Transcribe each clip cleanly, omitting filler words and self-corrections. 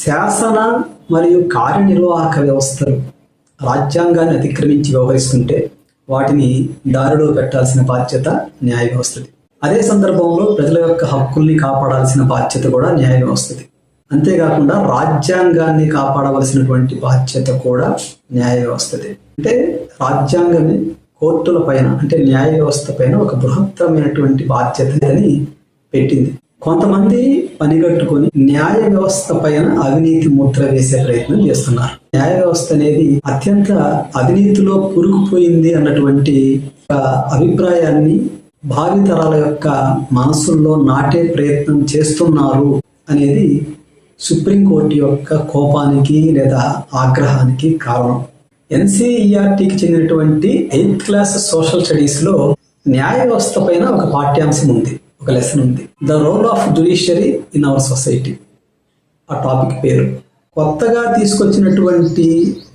శాసన మరియు కార్యనిర్వాహక వ్యవస్థలు రాజ్యాంగాన్ని అతిక్రమించి వ్యవహరిస్తుంటే వాటిని దారిలో పెట్టాల్సిన బాధ్యత న్యాయ వ్యవస్థది. అదే సందర్భంలో ప్రజల యొక్క హక్కుల్ని కాపాడాల్సిన బాధ్యత కూడా న్యాయ వ్యవస్థది. అంతేకాకుండా రాజ్యాంగాన్ని కాపాడవలసినటువంటి బాధ్యత కూడా న్యాయ వ్యవస్థది. అంటే రాజ్యాంగమే కోర్టుల పైన అంటే న్యాయ వ్యవస్థ పైన ఒక బృహత్తరమైనటువంటి బాధ్యతని పెట్టింది. కొంతమంది పనిగట్టుకొని న్యాయ వ్యవస్థ పైన అవినీతి ముద్ర వేసే ప్రయత్నం చేస్తున్నారు. న్యాయ వ్యవస్థ అనేది అత్యంత అవినీతిలో కూరుకుపోయింది అన్నటువంటి అభిప్రాయాన్ని భావితరాల యొక్క మనసుల్లో నాటే ప్రయత్నం చేస్తున్నారు అనేది సుప్రీంకోర్టు యొక్క కోపానికి లేదా ఆగ్రహానికి కారణం. NCERTకి చెందినటువంటి 8th క్లాస్ సోషల్ స్టడీస్లో న్యాయ వ్యవస్థ పైన ఒక పాఠ్యాంశం ఉంది, ఒక లెసన్ ఉంది. The role of judiciary in our society ఆ టాపిక్ పేరు. కొత్తగా తీసుకొచ్చినటువంటి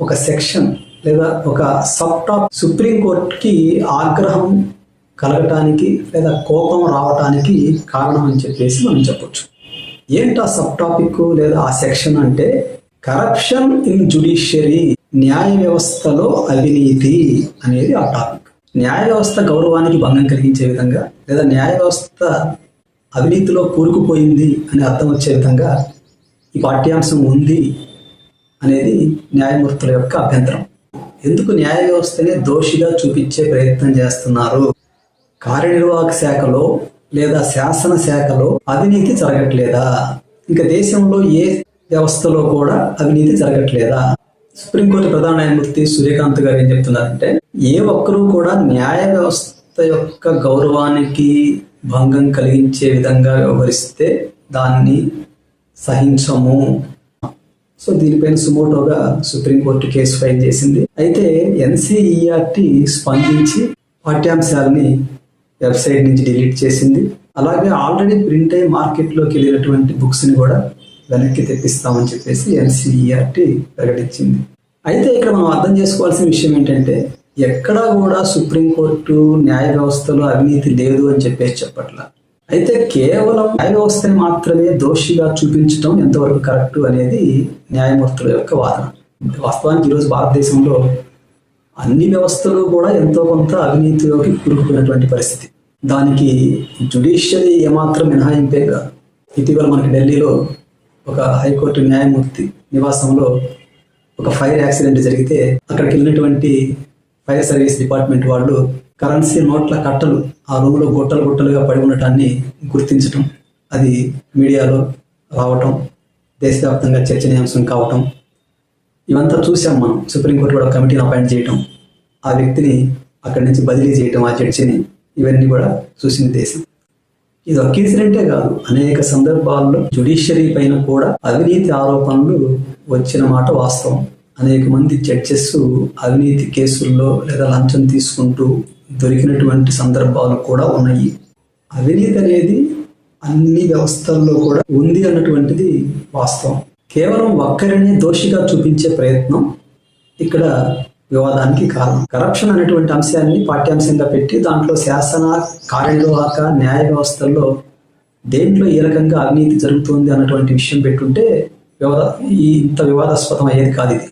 ఒక సెక్షన్ లేదా ఒక సబ్ టాపిక్ సుప్రీంకోర్టుకి ఆగ్రహం కలగటానికి లేదా కోపం రావటానికి కారణం అని చెప్పేసి మనం చెప్పొచ్చు. ఏంటి ఆ సబ్ టాపిక్ లేదా ఆ సెక్షన్ అంటే కరప్షన్ ఇన్ జ్యుడిషియరీ, న్యాయ వ్యవస్థలో అవినీతి అనేది ఆ టాపిక్. న్యాయ వ్యవస్థ గౌరవానికి భంగం కలిగించే విధంగా లేదా న్యాయ వ్యవస్థ అవినీతిలో కూరుకుపోయింది అని అర్థం వచ్చే విధంగా ఈ పాఠ్యాంశం ఉంది అనేది న్యాయమూర్తుల యొక్క అభ్యంతరం. ఎందుకు న్యాయ వ్యవస్థనే దోషిగా చూపించే ప్రయత్నం చేస్తున్నారు? కార్యనిర్వాహక శాఖలో లేదా శాసన శాఖలో అవినీతి జరగట్లేదా? ఇంకా దేశంలో ఏ వ్యవస్థలో కూడా అవినీతి జరగట్లేదా? సుప్రీంకోర్టు ప్రధాన న్యాయమూర్తి సూర్యకాంత్ గారు ఏం చెప్తున్నారంటే, ఏ ఒక్కరూ కూడా న్యాయ వ్యవస్థ యొక్క గౌరవానికి భంగం కలిగించే విధంగా వ్యవహరిస్తే దాన్ని సహించము. సో దీనిపైన సుమోటోగా సుప్రీంకోర్టు కేసు ఫైల్ చేసింది. అయితే NCERT స్పందించి పాఠ్యాంశాలని వెబ్సైట్ నుంచి డిలీట్ చేసింది. అలాగే ఆల్రెడీ ప్రింట్ అయ్యి మార్కెట్లోకి వెళ్ళినటువంటి బుక్స్ని కూడా వెనక్కి తెప్పిస్తామని చెప్పేసి NCERT ప్రకటించింది. అయితే ఇక్కడ మనం అర్థం చేసుకోవాల్సిన విషయం ఏంటంటే, ఎక్కడా కూడా సుప్రీంకోర్టు న్యాయ వ్యవస్థలో అవినీతి లేదు అని చెప్పేసి చెప్పట్లా. అయితే కేవలం న్యాయ వ్యవస్థని మాత్రమే దోషిగా చూపించడం ఎంతవరకు కరెక్ట్ అనేది న్యాయమూర్తుల యొక్క వాదన. వాస్తవానికి ఈరోజు భారతదేశంలో అన్ని వ్యవస్థలు కూడా ఎంతో కొంత అవినీతిలోకి కూరుకుపోయినటువంటి పరిస్థితి. దానికి జ్యుడిషియరీ ఏమాత్రం మినహాయింపే కాదు. ఇటీవల మనకి ఢిల్లీలో ఒక హైకోర్టు న్యాయమూర్తి నివాసంలో ఒక ఫైర్ యాక్సిడెంట్ జరిగితే అక్కడికి వెళ్ళినటువంటి ఫైర్ సర్వీస్ డిపార్ట్మెంట్ వాళ్ళు కరెన్సీ నోట్ల కట్టలు ఆ రూమ్లో గుట్టలు గుట్టలుగా పడి ఉండటాన్ని గుర్తించటం, అది మీడియాలో రావటం, దేశవ్యాప్తంగా చర్చనీయాంశం కావటం, ఇవంతా చూసాం మనం. సుప్రీంకోర్టు కూడా కమిటీని అపాయింట్ చేయటం, ఆ వ్యక్తిని అక్కడి నుంచి బదిలీ చేయటం, ఆ జడ్జిని, ఇవన్నీ కూడా చూసిన దేశం. ఇది ఒక ఇన్సిడెంటే కాదు, అనేక సందర్భాల్లో జ్యుడిషియరీ పైన కూడా అవినీతి ఆరోపణలు వచ్చిన మాట వాస్తవం. అనేక మంది జడ్జెస్ అవినీతి కేసుల్లో లేదా లంచం తీసుకుంటూ దొరికినటువంటి సందర్భాలు కూడా ఉన్నాయి. అవినీతి అనేది అన్ని వ్యవస్థల్లో కూడా ఉంది అన్నటువంటిది వాస్తవం. కేవలం ఒక్కరిని దోషిగా చూపించే ప్రయత్నం ఇక్కడ వివాదానికి కారణం. కరప్షన్ అనేటువంటి అంశాన్ని పాఠ్యాంశంగా పెట్టి దాంట్లో శాసన, కార్యనిర్వాహక, న్యాయ వ్యవస్థల్లో దేంట్లో ఏ రకంగా అవినీతి జరుగుతుంది అన్నటువంటి విషయం పెట్టుంటే ఇంత వివాదాస్పదం అయ్యేది కాదు ఇది.